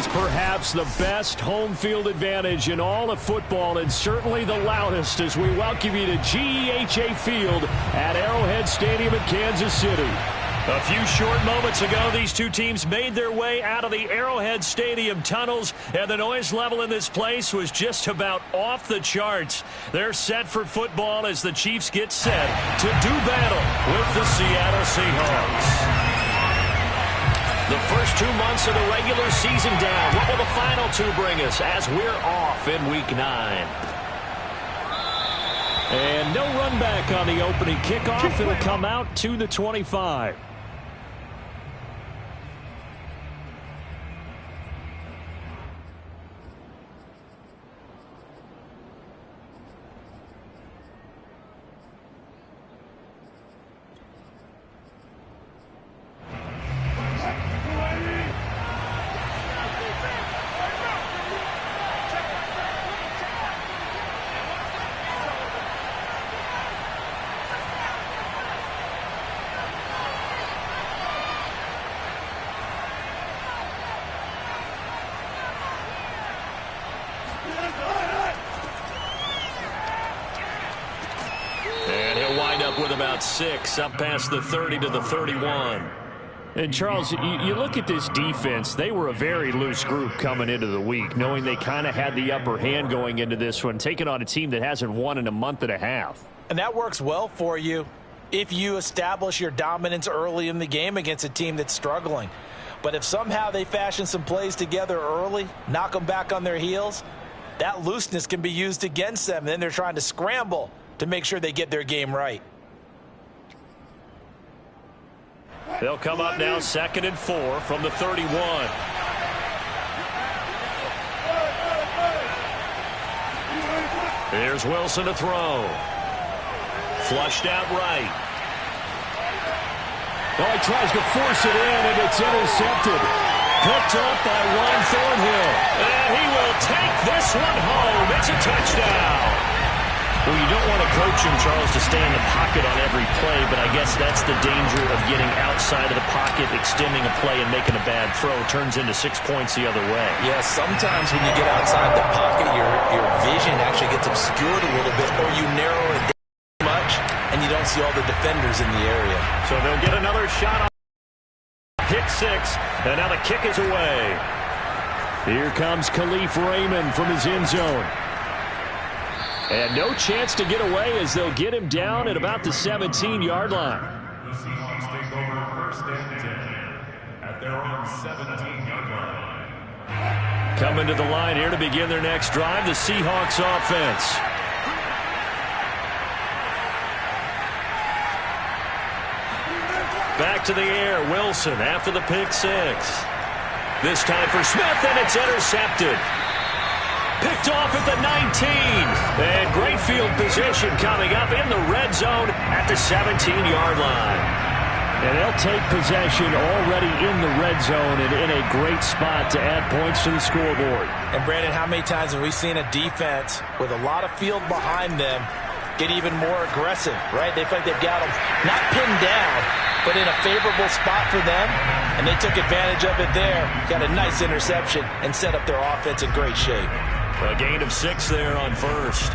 has perhaps the best home field advantage in all of football, and certainly the loudest, as we welcome you to GEHA Field at Arrowhead Stadium in Kansas City. A few short moments ago, these two teams made their way out of the Arrowhead Stadium tunnels, and the noise level in this place was just about off the charts. They're set for football as the Chiefs get set to do battle with the Seattle Seahawks. The first 2 months of the regular season down. What will the final two bring us as we're off in Week 9? And no run back on the opening kickoff. It'll come out to the 25. With about 6, up past the 30 to the 31. And Charles, you look at this defense, they were a very loose group coming into the week, knowing they kind of had the upper hand going into this one, taking on a team that hasn't won in a month and a half. And that works well for you if you establish your dominance early in the game against a team that's struggling. But if somehow they fashion some plays together early, knock them back on their heels, that looseness can be used against them. Then they're trying to scramble to make sure they get their game right. They'll come up now 2nd and 4 from the 31. Here's Wilson to throw. Flushed out right. Oh, he tries to force it in, and it's intercepted. Picked up by Juan Thornhill. And he will take this one home. It's a touchdown. Well, you don't want to coach him, Charles, to stay in the pocket on every play, but I guess that's the danger of getting outside of the pocket, extending a play, and making a bad throw. Turns into 6 points the other way. Yeah, sometimes when you get outside the pocket, your vision actually gets obscured a little bit, or you narrow it down too much, and you don't see all the defenders in the area. So they'll get another shot on pick 6, and now the kick is away. Here comes Khalif Raymond from his end zone. And no chance to get away as they'll get him down at about the 17-yard line. The Seahawks take over 1st and 10 at their own 17-yard line. Coming to the line here to begin their next drive, the Seahawks offense. Back to the air, Wilson after the pick 6. This time for Smith, and it's intercepted. Picked off at the 19. And great field position coming up in the red zone at the 17-yard line. And they'll take possession already in the red zone and in a great spot to add points to the scoreboard. And, Brandon, how many times have we seen a defense with a lot of field behind them get even more aggressive, right? They feel like they've got them not pinned down, but in a favorable spot for them, and they took advantage of it there. Got a nice interception and set up their offense in great shape. A gain of 6 there on first.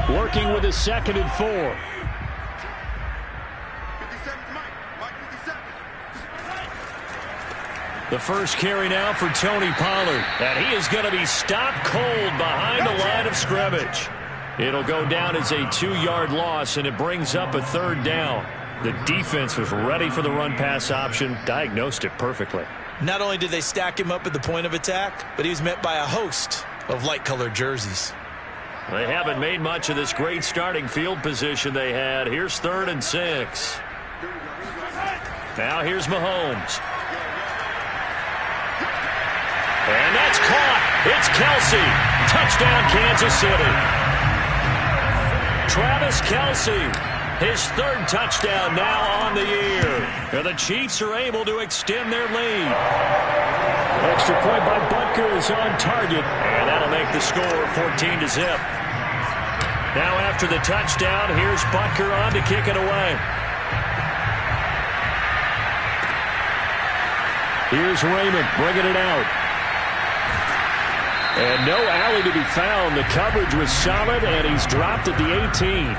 Working with a 2nd and 4. The first carry now for Tony Pollard. And he is going to be stopped cold behind the line of scrimmage. It'll go down as a 2-yard loss, and it brings up a 3rd down. The defense was ready for the run-pass option, diagnosed it perfectly. Not only did they stack him up at the point of attack, but he was met by a host of light-colored jerseys. They haven't made much of this great starting field position they had. Here's 3rd and 6. Now here's Mahomes. And that's caught. It's Kelce. Touchdown, Kansas City. Travis Kelce. His 3rd touchdown now on the year. And the Chiefs are able to extend their lead. Extra point by Butker is on target. And that'll make the score 14-0. Now after the touchdown, here's Butker on to kick it away. Here's Raymond bringing it out. And no alley to be found. The coverage was solid, and he's dropped at the 18.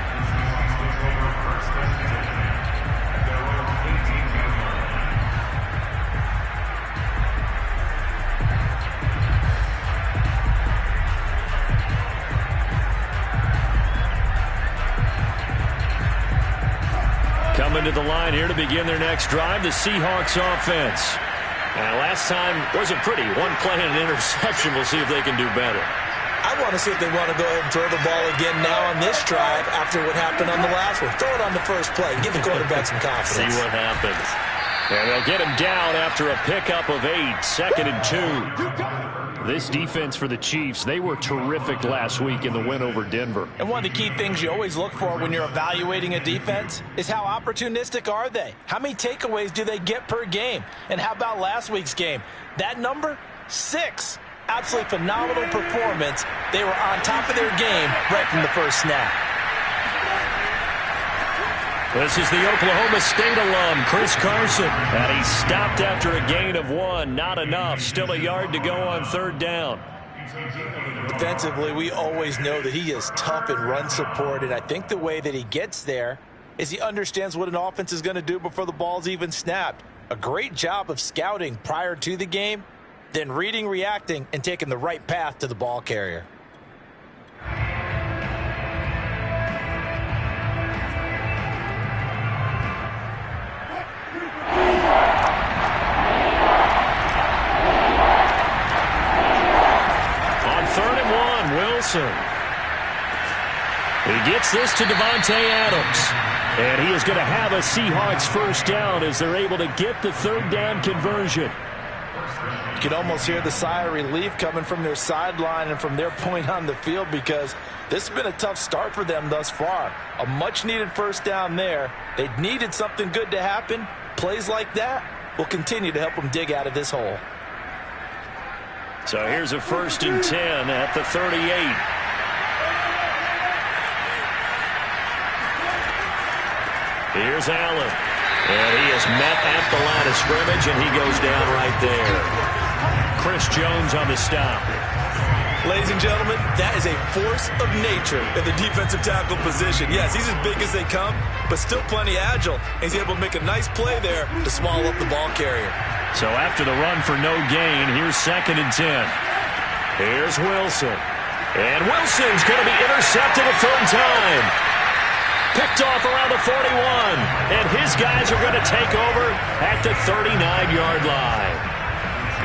Coming to the line here to begin their next drive, the Seahawks offense. And last time wasn't pretty. One play and an interception. We'll see if they can do better. I want to see if they want to go ahead and throw the ball again now on this drive after what happened on the last one. Throw it on the first play. Give the quarterback some confidence. See what happens. And they'll get him down after a pickup of 8, 2nd and 2. This defense for the Chiefs, they were terrific last week in the win over Denver. And one of the key things you always look for when you're evaluating a defense is how opportunistic are they? How many takeaways do they get per game? And how about last week's game? That number? 6. Absolutely phenomenal performance. They were on top of their game right from the first snap. This is the Oklahoma State alum, Chris Carson. And he stopped after a gain of 1. Not enough. Still a yard to go on 3rd down. Defensively, we always know that he is tough in run support. And I think the way that he gets there is he understands what an offense is going to do before the ball's even snapped. A great job of scouting prior to the game, then reading, reacting, and taking the right path to the ball carrier. He gets this to Davante Adams. And he is going to have a Seahawks first down as they're able to get the 3rd down conversion. You can almost hear the sigh of relief coming from their sideline and from their point on the field because this has been a tough start for them thus far. A much-needed first down there. They needed something good to happen. Plays like that will continue to help them dig out of this hole. So here's a 1st and 10 at the 38. Here's Allen. And he is met at the line of scrimmage, and he goes down right there. Chris Jones on the stop. Ladies and gentlemen, that is a force of nature in the defensive tackle position. Yes, he's as big as they come, but still plenty agile. And he's able to make a nice play there to swallow up the ball carrier. So after the run for no gain, here's 2nd and 10. Here's Wilson. And Wilson's going to be intercepted a 3rd time. Picked off around the 41. And his guys are going to take over at the 39-yard line.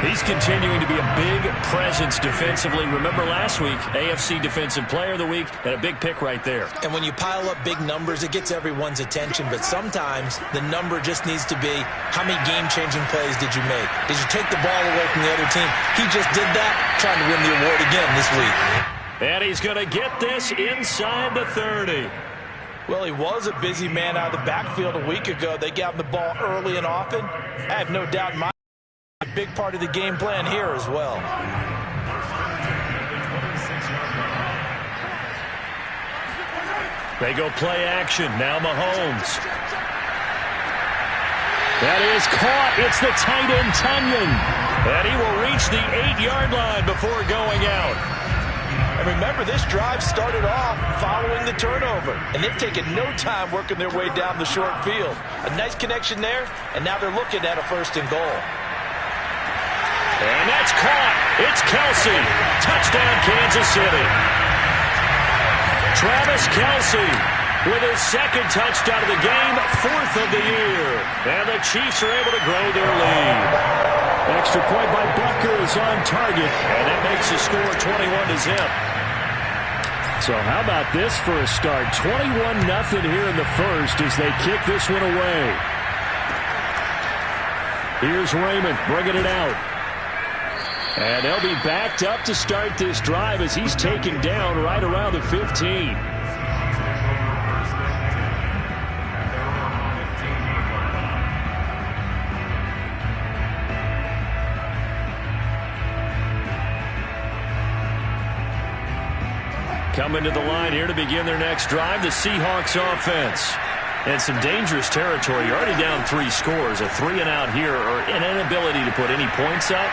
He's continuing to be a big presence defensively. Remember last week, AFC Defensive Player of the Week, and a big pick right there. And when you pile up big numbers, it gets everyone's attention. But sometimes the number just needs to be, how many game-changing plays did you make? Did you take the ball away from the other team? He just did that, trying to win the award again this week. And he's going to get this inside the 30. Well, he was a busy man out of the backfield a week ago. They got him the ball early and often. I have no doubt in my a big part of the game plan here as well. They go play action. Now Mahomes. That is caught. It's the tight end, Tunyon. And he will reach the 8-yard line before going out. And remember, this drive started off following the turnover. And they've taken no time working their way down the short field. A nice connection there, and now they're looking at a 1st and goal. And that's caught. It's Kelce. Touchdown, Kansas City. Travis Kelce with his 2nd touchdown of the game, 4th of the year. And the Chiefs are able to grow their lead. Extra point by Butker is on target, and that makes the score 21-0. So how about this for a start? 21-0 here in the first as they kick this one away. Here's Raymond bringing it out. And they'll be backed up to start this drive as he's taken down right around the 15. Coming to the line here to begin their next drive, the Seahawks offense. And some dangerous territory. You're already down 3 scores. A 3 and out here, or an inability to put any points up.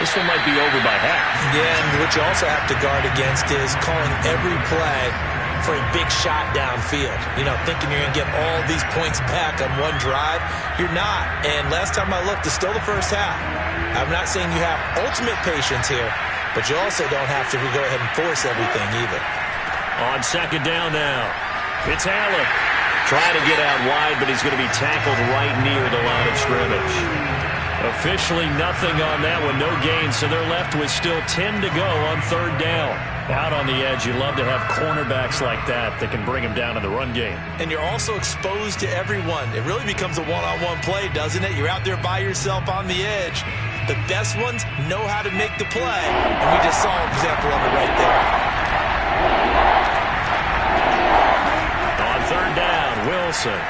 This one might be over by half. Yeah, and what you also have to guard against is calling every play for a big shot downfield. You know, thinking you're going to get all these points back on one drive. You're not. And last time I looked, it's still the first half. I'm not saying you have ultimate patience here, but you also don't have to go ahead and force everything either. On second down now, it's Allen. Trying to get out wide, but he's going to be tackled right near the line of scrimmage. Officially nothing on that one, no gain, so they're left with still 10 to go on third down. Out on the edge, you love to have cornerbacks like that can bring them down in the run game. And you're also exposed to everyone. It really becomes a one-on-one play, doesn't it? You're out there by yourself on the edge. The best ones know how to make the play, and we just saw an example of it right there. On third down, Wilson.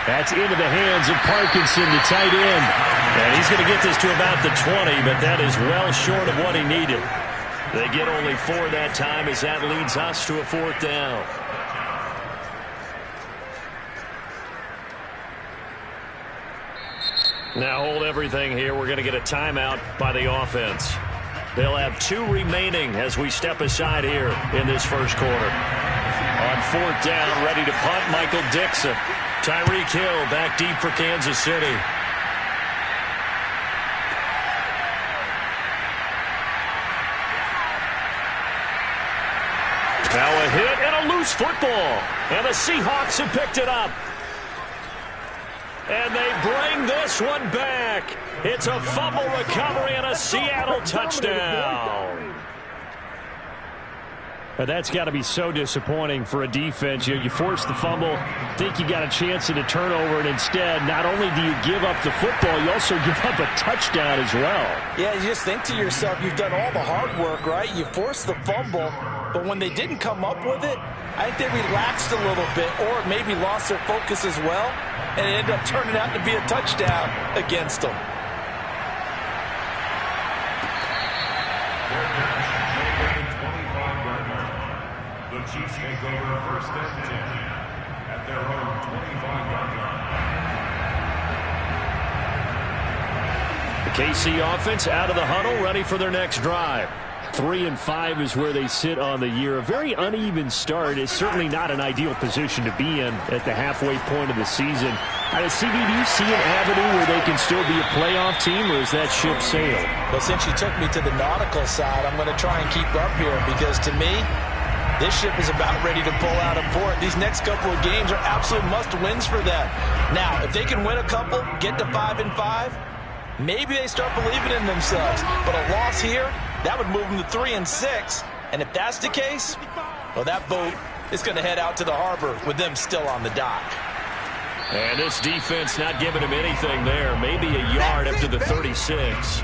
That's into the hands of Parkinson, the tight end. And he's going to get this to about the 20, but that is well short of what he needed. They get only 4 that time as that leads us to a fourth down. Now hold everything here. We're going to get a timeout by the offense. They'll have 2 remaining as we step aside here in this first quarter. On fourth down, ready to punt, Michael Dixon. Tyreek Hill back deep for Kansas City. Now a hit and a loose football. And the Seahawks have picked it up. And they bring this one back. It's a fumble recovery and a Seattle touchdown. But that's got to be so disappointing for a defense. You force the fumble, think you got a chance at a turnover, and instead, not only do you give up the football, you also give up a touchdown as well. Yeah, you just think to yourself, you've done all the hard work, right? You forced the fumble, but when they didn't come up with it, I think they relaxed a little bit or maybe lost their focus as well, and it ended up turning out to be a touchdown against them. The Chiefs take over first and 10 at their own 25-yard line. The KC offense out of the huddle, ready for their next drive. 3-5 is where they sit on the year. A very uneven start is certainly not an ideal position to be in at the halfway point of the season. CB, do you see an avenue where they can still be a playoff team, or is that ship sailed? Well, since you took me to the nautical side, I'm going to try and keep up here because to me, this ship is about ready to pull out of port. These next couple of games are absolute must-wins for them. Now, if they can win a couple, get to 5-5, maybe they start believing in themselves. But a loss here, that would move them to 3-6. And if that's the case, well, that boat is going to head out to the harbor with them still on the dock. And this defense not giving him anything there. Maybe a yard up to the 36.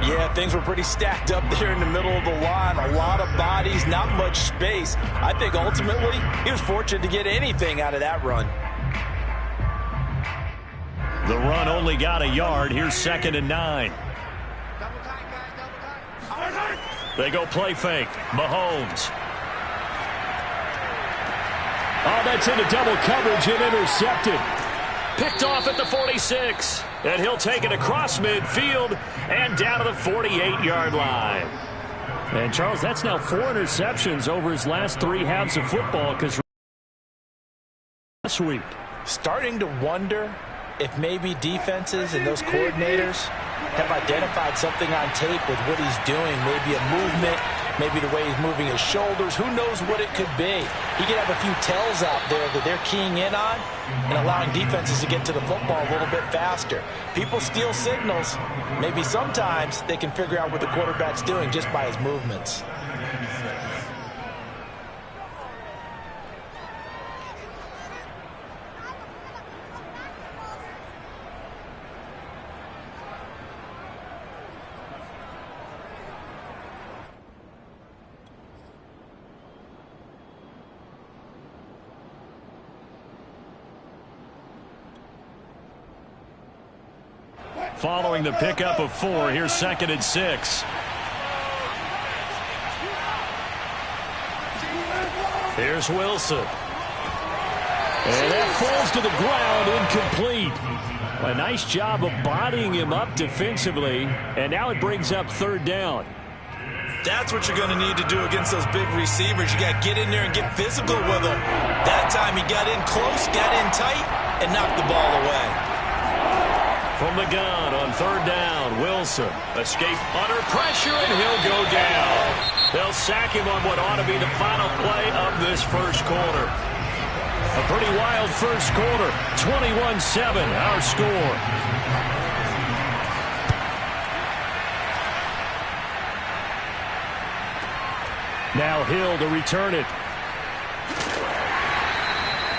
Yeah, things were pretty stacked up there in the middle of the line. A lot of bodies, not much space. I think ultimately he was fortunate to get anything out of that run. The run only got a yard. Here's 2nd and 9. They go play fake. Mahomes. Oh, that's into double coverage and intercepted. Picked off at the 46. And he'll take it across midfield and down to the 48-yard line. And, Charles, that's now 4 interceptions over his last 3 halves of football because last week. Starting to wonder if maybe defenses and those coordinators have identified something on tape with what he's doing. Maybe a movement, maybe the way he's moving his shoulders. Who knows what it could be? He could have a few tells out there that they're keying in on and allowing defenses to get to the football a little bit faster. People steal signals. Maybe sometimes they can figure out what the quarterback's doing just by his movements. Following the pickup of 4, here's 2nd and 6. Here's Wilson. And that falls to the ground, incomplete. A nice job of bodying him up defensively, and now it brings up third down. That's what you're going to need to do against those big receivers. You got to get in there and get physical with them. That time he got in close, got in tight, and knocked the ball away. From the gun on third down, Wilson. Escape under pressure, and he'll go down. They'll sack him on what ought to be the final play of this first quarter. A pretty wild first quarter. 21-7, our score. Now Hill to return it.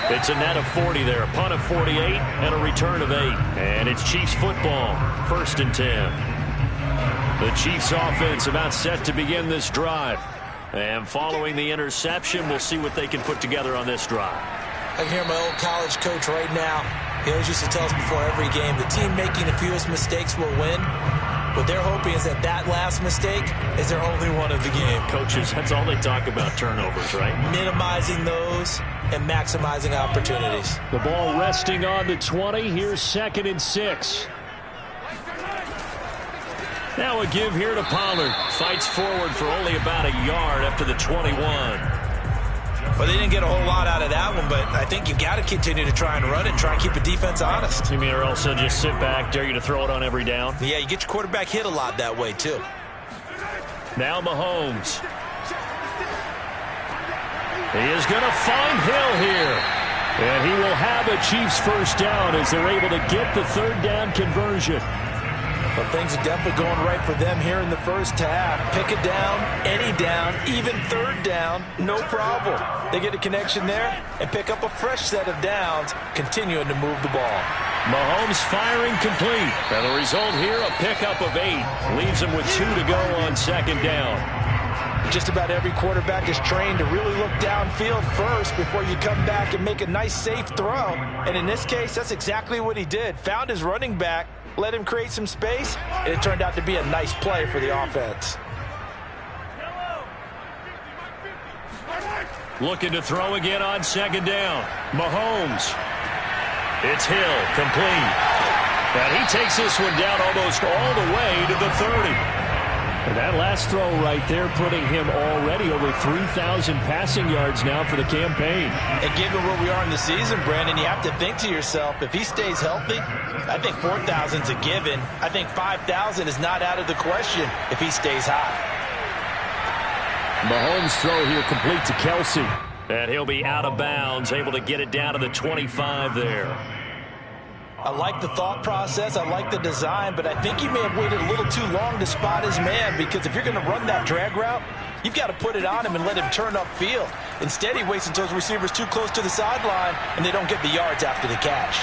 It's a net of 40 there. A punt of 48 and a return of 8. And it's Chiefs football. 1st and 10. The Chiefs offense about set to begin this drive. And following the interception, we'll see what they can put together on this drive. I can hear my old college coach right now. He always used to tell us before every game, the team making the fewest mistakes will win. What they're hoping is that that last mistake is their only one of the game. Coaches, that's all they talk about, turnovers, right? Minimizing those and maximizing opportunities. The ball resting on the 20. Here's 2nd and 6. Now a give here to Pollard. Fights forward for only about a yard up to the 21. Well, they didn't get a whole lot out of that one, but I think you've got to continue to try and run it, try and keep the defense honest. You mean or else they'll just sit back, dare you to throw it on every down? Yeah, you get your quarterback hit a lot that way, too. Now Mahomes. He is going to find Hill here. And he will have a Chiefs first down as they're able to get the third down conversion. But things are definitely going right for them here in the first half. Pick a down, any down, even third down, no problem. They get a connection there and pick up a fresh set of downs, continuing to move the ball. Mahomes firing complete. And the result here, a pickup of 8. Leaves him with 2 to go on 2nd down. Just about every quarterback is trained to really look downfield first before you come back and make a nice, safe throw. And in this case, that's exactly what he did. Found his running back, let him create some space, and it turned out to be a nice play for the offense. Looking to throw again on 2nd down. Mahomes. It's Hill, complete. And he takes this one down almost all the way to the 30. And that last throw right there putting him already over 3,000 passing yards now for the campaign. And given where we are in the season, Brandon, you have to think to yourself, if he stays healthy, I think 4,000 is a given. I think 5,000 is not out of the question if he stays hot. Mahomes' throw here complete to Kelsey. And he'll be out of bounds, able to get it down to the 25 there. I like the thought process. I like the design, but I think he may have waited a little too long to spot his man, because if you're going to run that drag route, you've got to put it on him and let him turn upfield. Instead, he waits until his receiver's too close to the sideline, and they don't get the yards after the catch.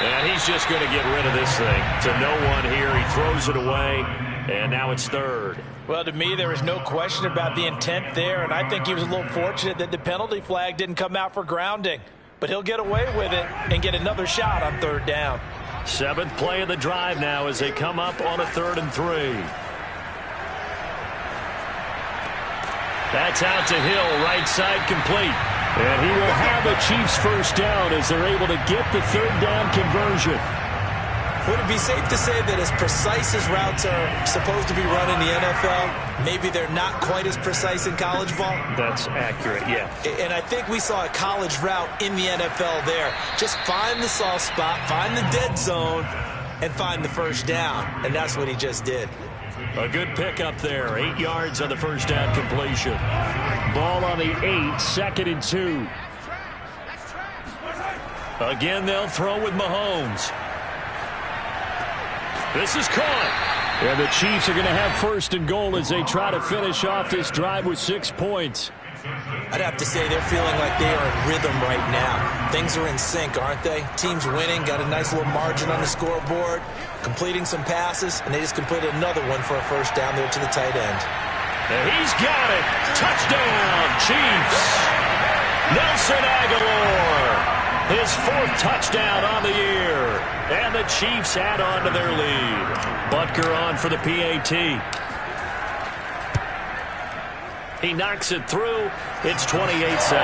And he's just going to get rid of this thing. To no one here. He throws it away, and now it's 3rd. Well, to me, there is no question about the intent there, and I think he was a little fortunate that the penalty flag didn't come out for grounding. But he'll get away with it and get another shot on 3rd down. 7th play of the drive now as they come up on a 3rd and 3. That's out to Hill, right side complete. And he will have a Chiefs first down as they're able to get the 3rd down conversion. Would it be safe to say that as precise as routes are supposed to be run in the NFL, maybe they're not quite as precise in college ball? That's accurate, yeah. And I think we saw a college route in the NFL there. Just find the soft spot, find the dead zone, and find the first down. And that's what he just did. A good pickup there. 8 yards on the first down completion. Ball on the 8, 2nd and 2. Again, they'll throw with Mahomes. This is caught. And the Chiefs are going to have 1st and goal as they try to finish off this drive with 6 points. I'd have to say they're feeling like they are in rhythm right now. Things are in sync, aren't they? Team's winning, got a nice little margin on the scoreboard, completing some passes, and they just completed another one for a first down there to the tight end. And he's got it. Touchdown, Chiefs. Nelson Agholor. His 4th touchdown on the year. And the Chiefs add on to their lead. Butker on for the PAT. He knocks it through. It's 28-7.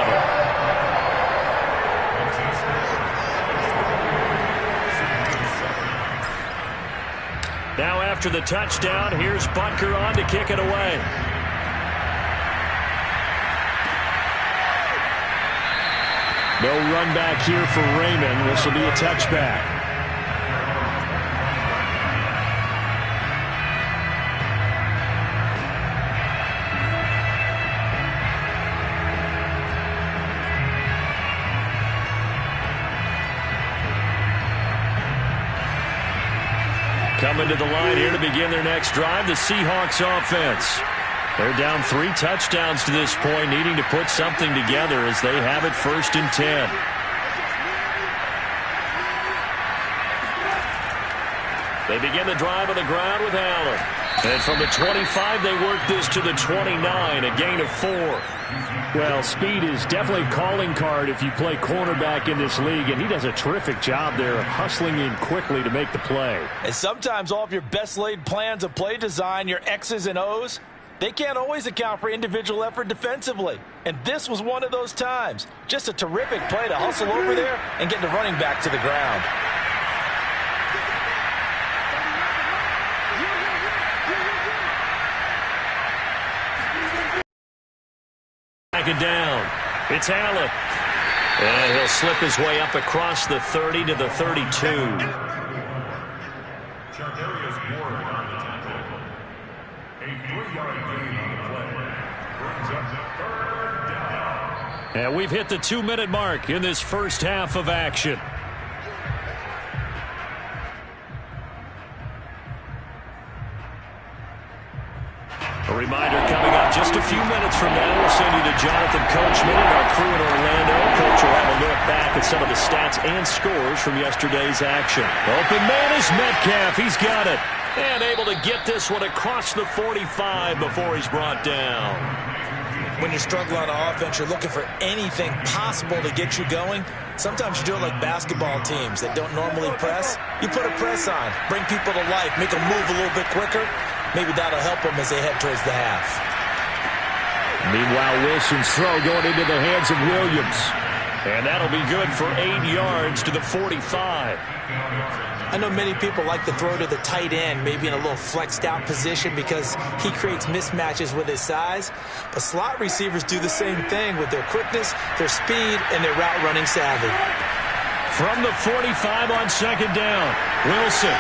Now after the touchdown, here's Butker on to kick it away. No run back here for Raymond. This will be a touchback. Coming to the line here to begin their next drive, the Seahawks offense. They're down 3 touchdowns to this point, needing to put something together as they have it 1st and 10. They begin the drive on the ground with Allen. And from the 25, they work this to the 29, a gain of 4. Well, speed is definitely a calling card if you play cornerback in this league, and he does a terrific job there of hustling in quickly to make the play. And sometimes all of your best laid plans of play design, your X's and O's, they can't always account for individual effort defensively. And this was one of those times. Just a terrific play to hustle over there and get the running back to the ground. It down. It's Allen. And he'll slip his way up across the 30 to the 32. Charvarius Ward on the tackle. A 3-yard gain on the play. Brings up the 3rd down. And we've hit the 2-minute mark in this first half of action. A reminder coming up just a few minutes from now. We'll send you to Jonathan Coachman and our crew in Orlando. Coach will have a look back at some of the stats and scores from yesterday's action. Open man is Metcalf. He's got it. And able to get this one across the 45 before he's brought down. When you struggle on offense, you're looking for anything possible to get you going. Sometimes you do it like basketball teams that don't normally press. You put a press on, bring people to life, make them move a little bit quicker. Maybe that'll help them as they head towards the half. Meanwhile, Wilson's throw going into the hands of Williams. And that'll be good for 8 yards to the 45. I know many people like to throw to the tight end, maybe in a little flexed out position because he creates mismatches with his size. But slot receivers do the same thing with their quickness, their speed, and their route running savvy. From the 45 on 2nd down, Wilson.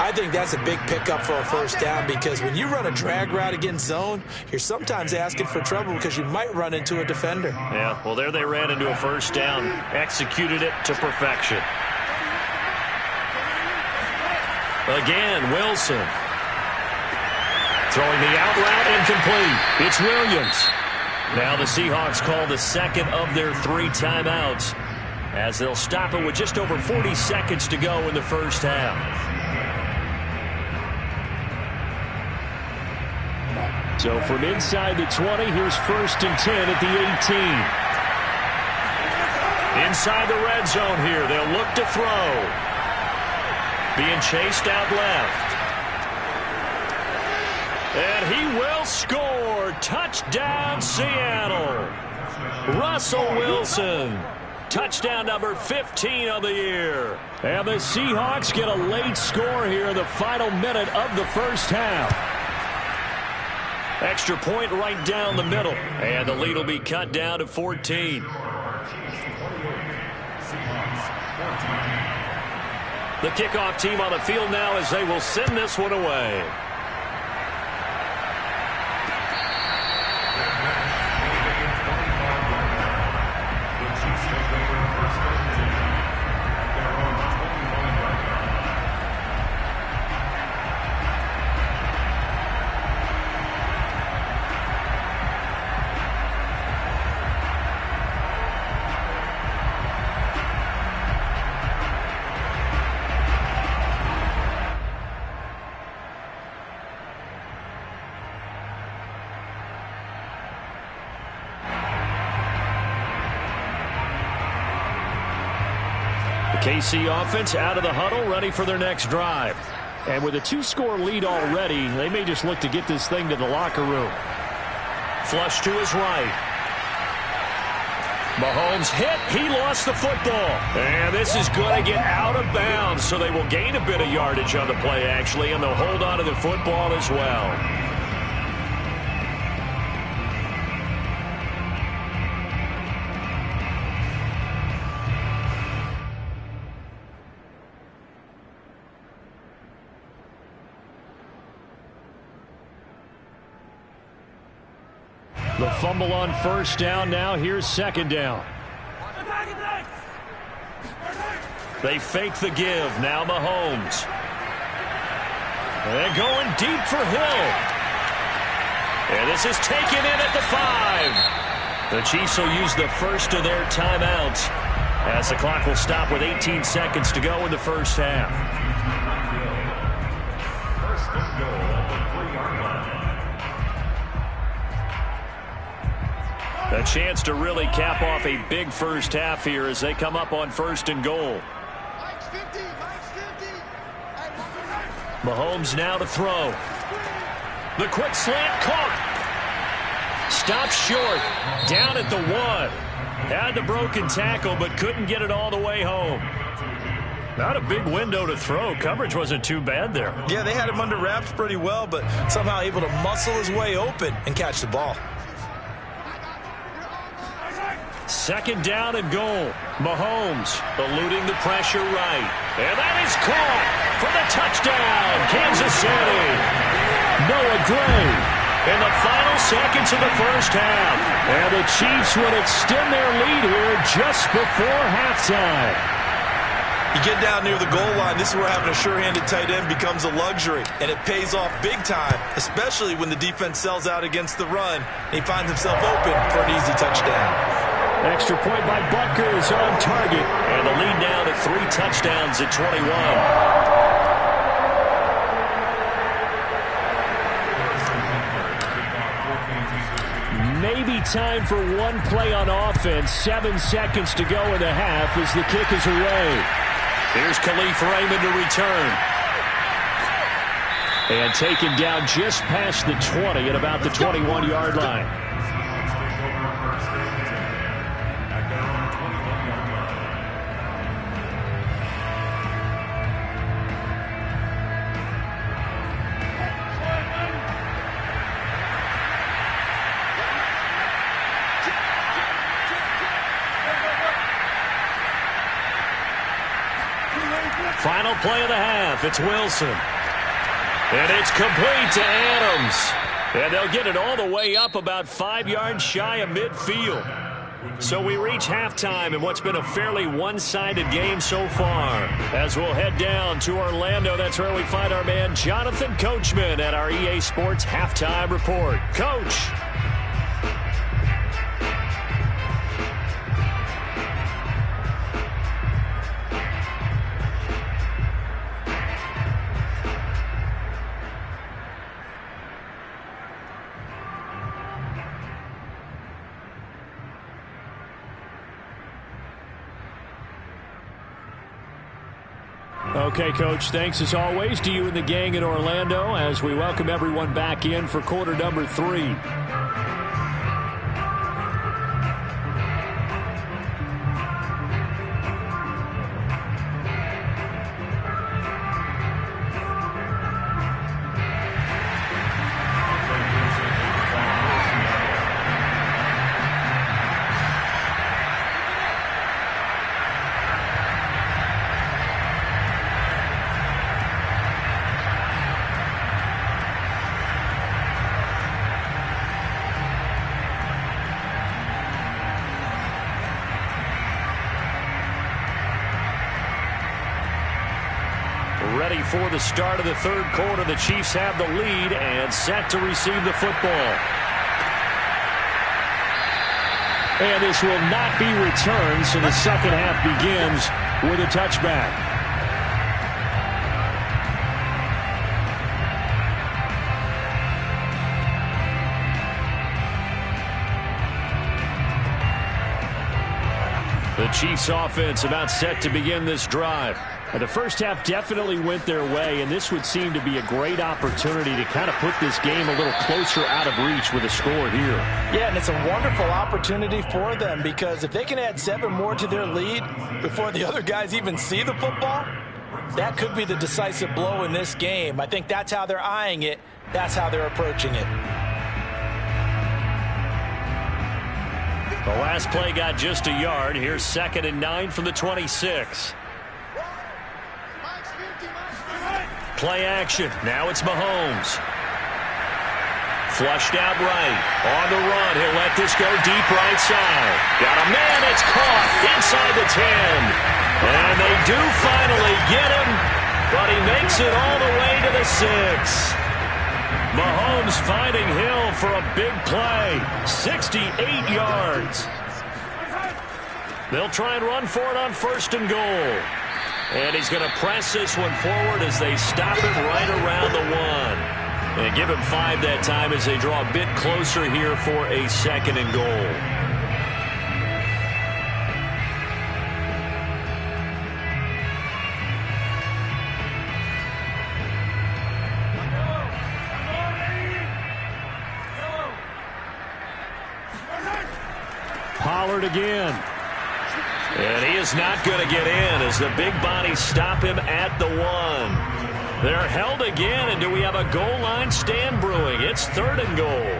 I think that's a big pickup for a 1st down because when you run a drag route against zone, you're sometimes asking for trouble because you might run into a defender. Yeah, well, there they ran into a 1st down, executed it to perfection. Again, Wilson. Throwing the out route incomplete. It's Williams. Now the Seahawks call the 2nd of their 3 timeouts as they'll stop it with just over 40 seconds to go in the 1st half. So from inside the 20, here's 1st and 10 at the 18. Inside the red zone here, they'll look to throw. Being chased out left. And he will score. Touchdown, Seattle. Russell Wilson. Touchdown number 15 of the year. And the Seahawks get a late score here in the final minute of the 1st half. Extra point right down the middle. And the lead will be cut down to 14. The kickoff team on the field now as they will send this one away. KC offense out of the huddle, ready for their next drive. And with a 2-score lead already, they may just look to get this thing to the locker room. Flush to his right. Mahomes hit. He lost the football. And this is going to get out of bounds, so they will gain a bit of yardage on the play, actually, and they'll hold on to the football as well. The fumble on first down now. Here's second down. They fake the give. Now Mahomes. They're going deep for Hill. And this is taken in at the 5. The Chiefs will use the first of their timeouts as the clock will stop with 18 seconds to go in the first half. First and goal at the 3-yard line. A chance to really cap off a big first half here as they come up on first and goal. Mahomes now to throw. The quick slant caught. Stopped short. Down at the 1. Had the broken tackle but couldn't get it all the way home. Not a big window to throw. Coverage wasn't too bad there. Yeah, they had him under wraps pretty well, but somehow able to muscle his way open and catch the ball. Second down and goal. Mahomes eluding the pressure right. And that is caught for the touchdown, Kansas City. Noah Gray in the final seconds of the first half. And the Chiefs would extend their lead here just before halftime. You get down near the goal line, this is where having a sure-handed tight end becomes a luxury, and it pays off big time, especially when the defense sells out against the run, and he finds himself open for an easy touchdown. Extra point by Butker is on target. And the lead now to 3 touchdowns at 21. Maybe time for one play on offense. 7 seconds to go in the half as the kick is away. Here's Khalif Raymond to return. And taken down just past the 20 at about the 21-yard line. Final play of the half. It's Wilson. And it's complete to Adams. And they'll get it all the way up about 5 yards shy of midfield. So we reach halftime in what's been a fairly one-sided game so far. As we'll head down to Orlando, that's where we find our man Jonathan Coachman at our EA Sports Halftime Report. Coach. Okay, Coach, thanks as always to you and the gang in Orlando as we welcome everyone back in for quarter number 3. Ready for the start of the third quarter. The Chiefs have the lead and set to receive the football. And this will not be returned, so the second half begins with a touchback. The Chiefs offense about set to begin this drive. The first half definitely went their way, and this would seem to be a great opportunity to kind of put this game a little closer out of reach with a score here. Yeah, and it's a wonderful opportunity for them, because if they can add 7 more to their lead before the other guys even see the football, that could be the decisive blow in this game. I think that's how they're eyeing it. That's how they're approaching it. The last play got just a yard. Here's 2nd and 9 from the 26. Play action. Now it's Mahomes. Flushed out right. On the run. He'll let this go deep right side. Got a man. It's caught inside the 10. And they do finally get him, but he makes it all the way to the 6. Mahomes finding Hill for a big play. 68 yards. They'll try and run for it on 1st and goal. And he's going to press this one forward as they stop it right around the 1. And give him 5 that time as they draw a bit closer here for a 2nd and goal. Pollard again. And he is not going to get in as the big bodies stop him at the 1. They're held again, and do we have a goal line stand brewing? It's 3rd and goal.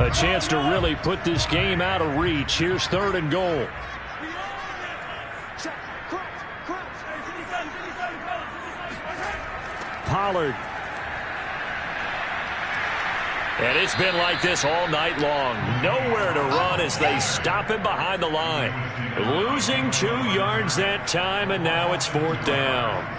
A chance to really put this game out of reach. Here's 3rd and goal. Pollard. And it's been like this all night long. Nowhere to run as they stop him behind the line. Losing 2 yards that time, and now it's 4th down.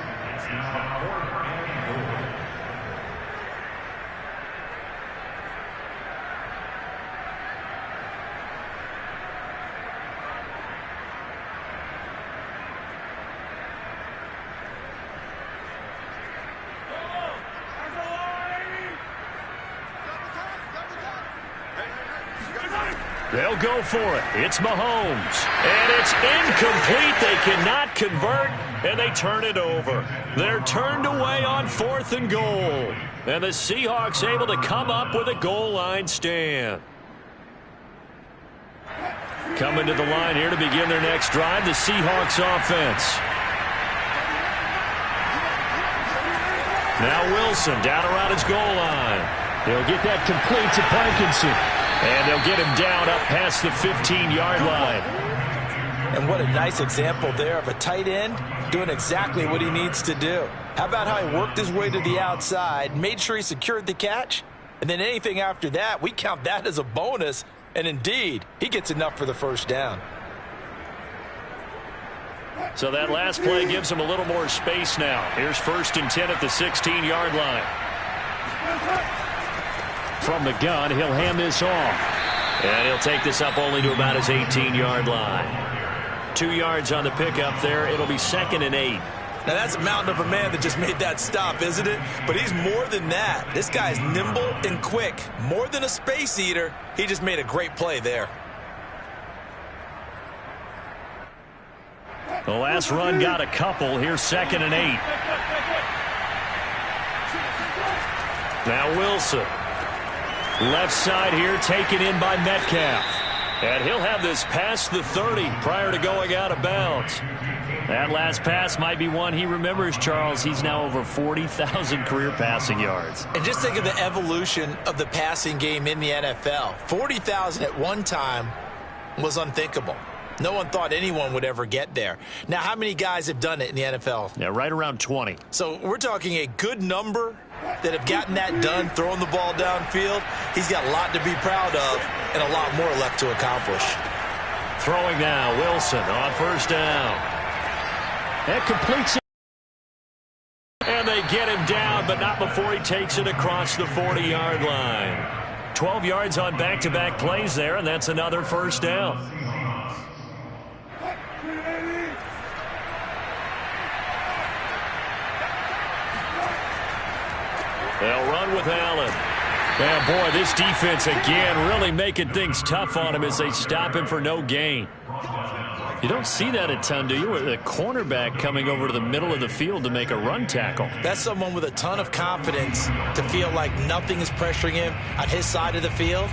They'll go for it. It's Mahomes. And it's incomplete. They cannot convert, and they turn it over. They're turned away on 4th and goal. And the Seahawks able to come up with a goal line stand. Coming to the line here to begin their next drive, the Seahawks offense. Now Wilson down around his goal line. They'll get that complete to Parkinson. And they'll get him down up past the 15-yard line. And what a nice example there of a tight end doing exactly what he needs to do. How about how he worked his way to the outside, made sure he secured the catch, and then anything after that, we count that as a bonus. And indeed, he gets enough for the 1st down. So that last play gives him a little more space now. Here's 1st and 10 at the 16-yard line. From the gun, he'll hand this off. And he'll take this up only to about his 18-yard line. 2 yards on the pickup there. It'll be 2nd and 8. Now that's a mountain of a man that just made that stop, isn't it? But he's more than that. This guy's nimble and quick. More than a space eater. He just made a great play there. The last run got a couple. Here's 2nd and 8. Now Wilson. Left side here taken in by Metcalf. And he'll have this past the 30 prior to going out of bounds. That last pass might be one he remembers, Charles. He's now over 40,000 career passing yards. And just think of the evolution of the passing game in the NFL. 40,000 at one time was unthinkable. No one thought anyone would ever get there. Now, how many guys have done it in the NFL? Yeah, right around 20. So we're talking a good number that have gotten that done, throwing the ball downfield. He's got a lot to be proud of and a lot more left to accomplish. Throwing now, Wilson on 1st down. That completes it. And they get him down, but not before he takes it across the 40-yard line. 12 yards on back-to-back plays there, and that's another 1st down. They'll run with Allen. Yeah, boy, this defense again really making things tough on him as they stop him for no gain. You don't see that a ton, do you? With a cornerback coming over to the middle of the field to make a run tackle. That's someone with a ton of confidence to feel like nothing is pressuring him on his side of the field.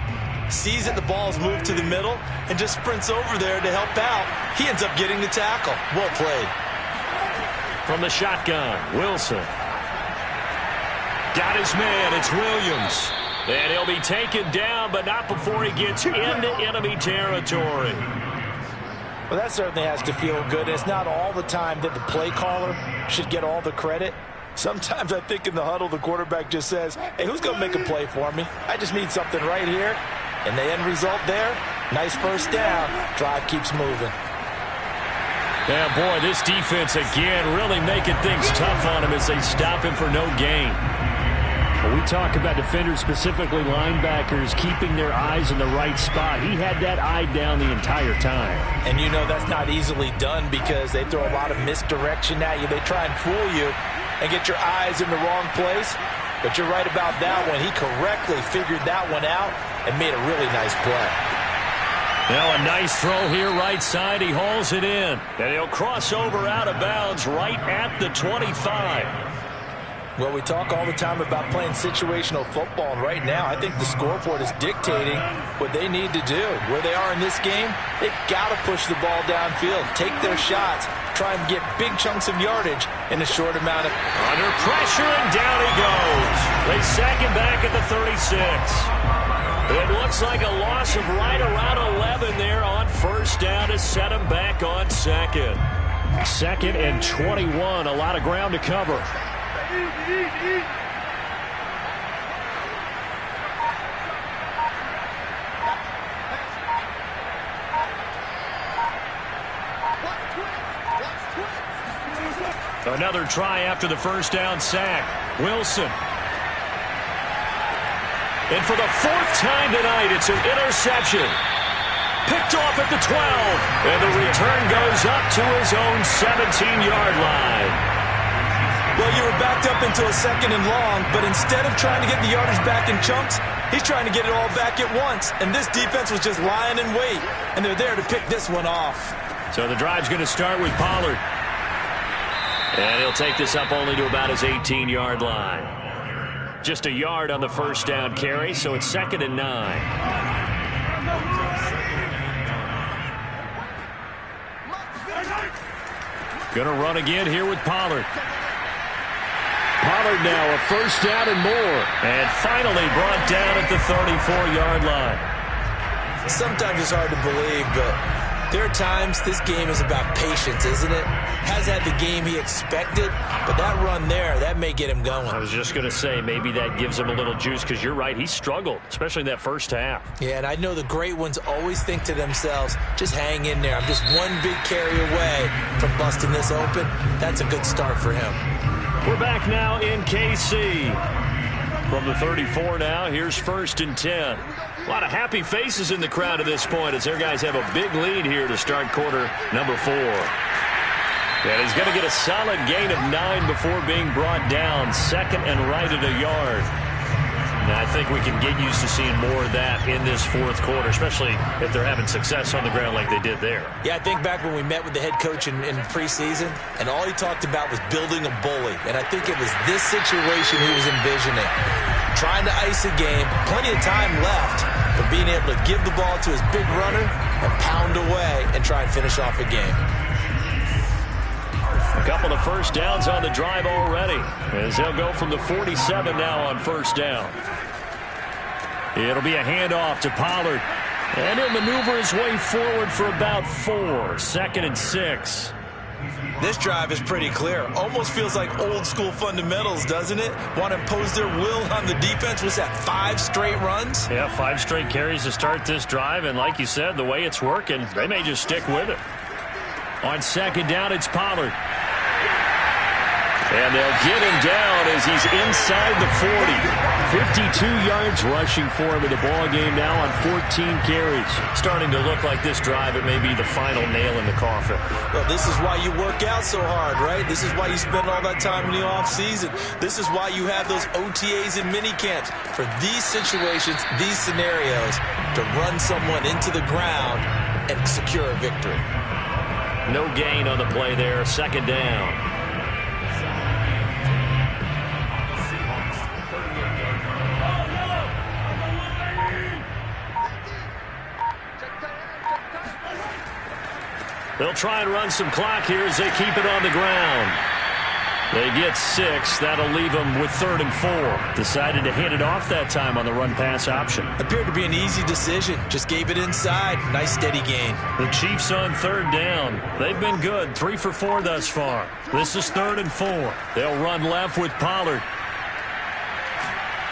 Sees that the ball's moved to the middle and just sprints over there to help out. He ends up getting the tackle. Well played. From the shotgun, Wilson. Got his man. It's Williams. And he'll be taken down, but not before he gets into enemy territory. Well, that certainly has to feel good. It's not all the time that the play caller should get all the credit. Sometimes I think in the huddle, the quarterback just says, hey, who's going to make a play for me? I just need something right here. And the end result there, nice first down. Drive keeps moving. Yeah, boy, this defense again really making things tough on him as they stop him for no gain. When we talk about defenders, specifically linebackers, keeping their eyes in the right spot, he had that eye down the entire time. And you know that's not easily done because they throw a lot of misdirection at you. They try and fool you and get your eyes in the wrong place. But you're right about that one. He correctly figured that one out and made a really nice play. Now a nice throw here right side. He hauls it in. And he'll cross over out of bounds right at the 25. Well, we talk all the time about playing situational football, and right now I think the scoreboard is dictating what they need to do. Where they are in this game, they've got to push the ball downfield, take their shots, try and get big chunks of yardage in a short amount of... Under pressure, and down he goes. They sack him back at the 36. It looks like a loss of right around 11 there on first down to set him back on second. Second and 21, a lot of ground to cover. Another try after the first down sack. Wilson. And for the fourth time tonight, it's an interception. Picked off at the 12. And the return goes up to his own 17-yard line. Well, you were backed up into a second and long, but instead of trying to get the yardage back in chunks, he's trying to get it all back at once. And this defense was just lying in wait, and they're there to pick this one off. So the drive's going to start with Pollard. And he'll take this up only to about his 18-yard line. Just a yard on the first down carry, so it's 2nd and 9. Going to run again here with Pollard. Pollard now a first down and more. And finally brought down at the 34-yard line. Sometimes it's hard to believe, but there are times this game is about patience, isn't it? Hasn't had the game he expected, but that run there, that may get him going. I was just going to say, maybe that gives him a little juice because you're right, he struggled, especially in that first half. Yeah, and I know the great ones always think to themselves, just hang in there. I'm just one big carry away from busting this open. That's a good start for him. We're back now in KC. From the 34 now, here's 1st and 10. A lot of happy faces in the crowd at this point as their guys have a big lead here to start quarter number 4. And he's going to get a solid gain of 9 before being brought down. 2nd and right at a yard. Now, I think we can get used to seeing more of that in this 4th quarter, especially if they're having success on the ground like they did there. Yeah, I think back when we met with the head coach in preseason, and all he talked about was building a bully. And I think it was this situation he was envisioning. Trying to ice a game, plenty of time left, but being able to give the ball to his big runner and pound away and try and finish off a game. A couple of first downs on the drive already, as they'll go from the 47 now on first down. It'll be a handoff to Pollard, and he'll maneuver his way forward for about 4. 2nd and 6. This drive is pretty clear. Almost feels like old school fundamentals, doesn't it? Want to impose their will on the defense. Was that 5 straight runs? Yeah, 5 straight carries to start this drive, and like you said, the way it's working, they may just stick with it. On 2nd down, it's Pollard. And they'll get him down as he's inside the 40. 52 yards rushing for him in the ball game now on 14 carries. Starting to look like this drive, it may be the final nail in the coffin. Well, this is why you work out so hard, right? This is why you spend all that time in the offseason. This is why you have those OTAs and mini camps. For these situations, these scenarios, to run someone into the ground and secure a victory. No gain on the play there. Second down. They'll try and run some clock here as they keep it on the ground. They get 6. That'll leave them with 3rd and 4. Decided to hand it off that time on the run-pass option. Appeared to be an easy decision. Just gave it inside. Nice steady gain. The Chiefs on 3rd down. They've been good. 3 for 4 thus far. This is 3rd and 4. They'll run left with Pollard.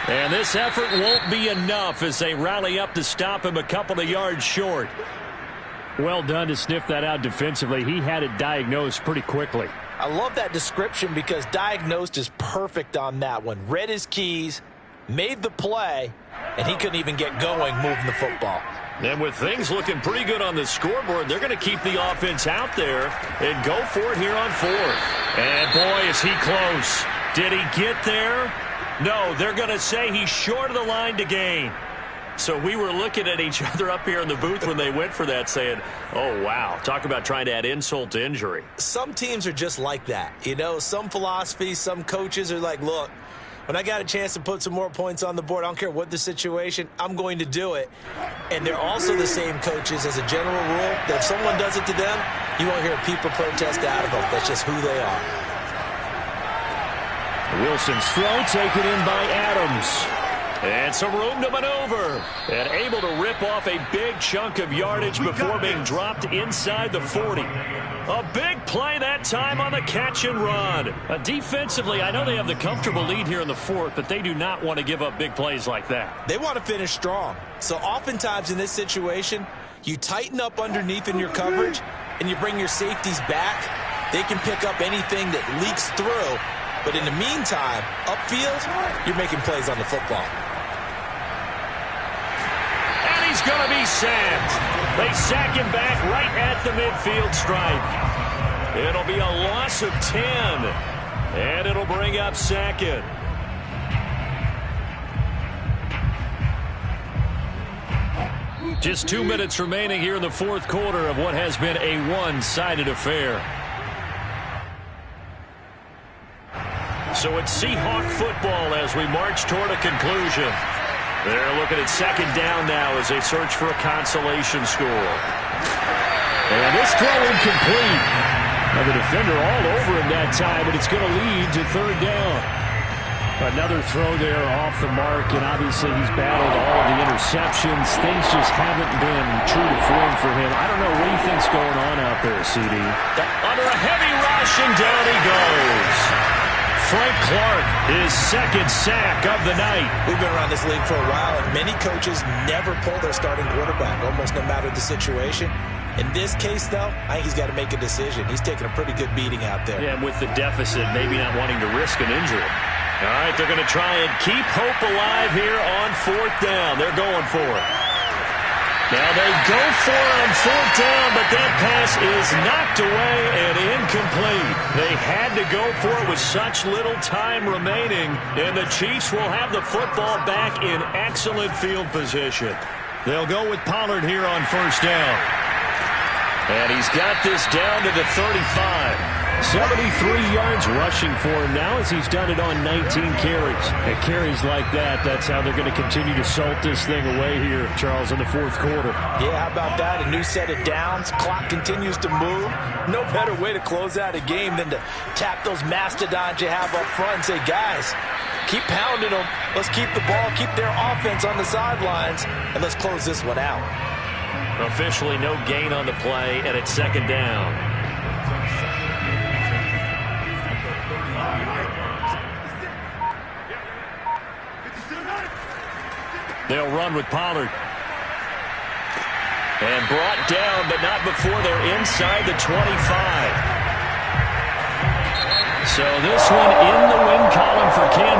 And this effort won't be enough as they rally up to stop him a couple of yards short. Well done to sniff that out defensively. He had it diagnosed pretty quickly. I love that description because diagnosed is perfect on that one. Read his keys, made the play, and he couldn't even get going moving the football. And with things looking pretty good on the scoreboard, they're going to keep the offense out there and go for it here on 4th. And boy, is he close. Did he get there? No, they're going to say he's short of the line to gain. So we were looking at each other up here in the booth when they went for that saying, oh, wow, talk about trying to add insult to injury. Some teams are just like that. You know, some philosophies, some coaches are like, look, when I got a chance to put some more points on the board, I don't care what the situation, I'm going to do it. And they're also the same coaches as a general rule that if someone does it to them, you won't hear people protest out of them. That's just who they are. Wilson's throw taken in by Adams. And some room to maneuver. And able to rip off a big chunk of yardage before being dropped inside the 40. A big play that time on the catch and run. Defensively, I know they have the comfortable lead here in the 4th, but they do not want to give up big plays like that. They want to finish strong. So oftentimes in this situation, you tighten up underneath in your coverage, and you bring your safeties back. They can pick up anything that leaks through. But in the meantime, upfield, you're making plays on the football. And he's going to be sacked. They sack him back right at the midfield stripe. It'll be a loss of 10. And it'll bring up 2nd. Just 2 minutes remaining here in the 4th quarter of what has been a one-sided affair. So it's Seahawk football as we march toward a conclusion. They're looking at 2nd down now as they search for a consolation score. And this throw incomplete. Now the defender all over him that time, but it's going to lead to 3rd down. Another throw there off the mark, and obviously he's battled all of the interceptions. Things just haven't been true to form for him. I don't know what he thinks going on out there, CD. Under a heavy rush, and down he goes. Frank Clark, his 2nd sack of the night. We've been around this league for a while, and many coaches never pull their starting quarterback, almost no matter the situation. In this case, though, I think he's got to make a decision. He's taking a pretty good beating out there. Yeah, and with the deficit, maybe not wanting to risk an injury. All right, they're going to try and keep hope alive here on 4th down. They're going for it. Now they go for it on 4th down, but that pass is knocked away and incomplete. They had to go for it with such little time remaining, and the Chiefs will have the football back in excellent field position. They'll go with Pollard here on 1st down. And he's got this down to the 35. 73 yards rushing for him now as he's done it on 19 carries. And carries like that, that's how they're going to continue to salt this thing away here, Charles, in the 4th quarter. Yeah, how about that? A new set of downs. Clock continues to move. No better way to close out a game than to tap those mastodons you have up front and say, guys, keep pounding them. Let's keep the ball, keep their offense on the sidelines, and let's close this one out. Officially no gain on the play, and it's 2nd down. They'll run with Pollard. And brought down, but not before they're inside the 25. So this one in the win column for Kansas.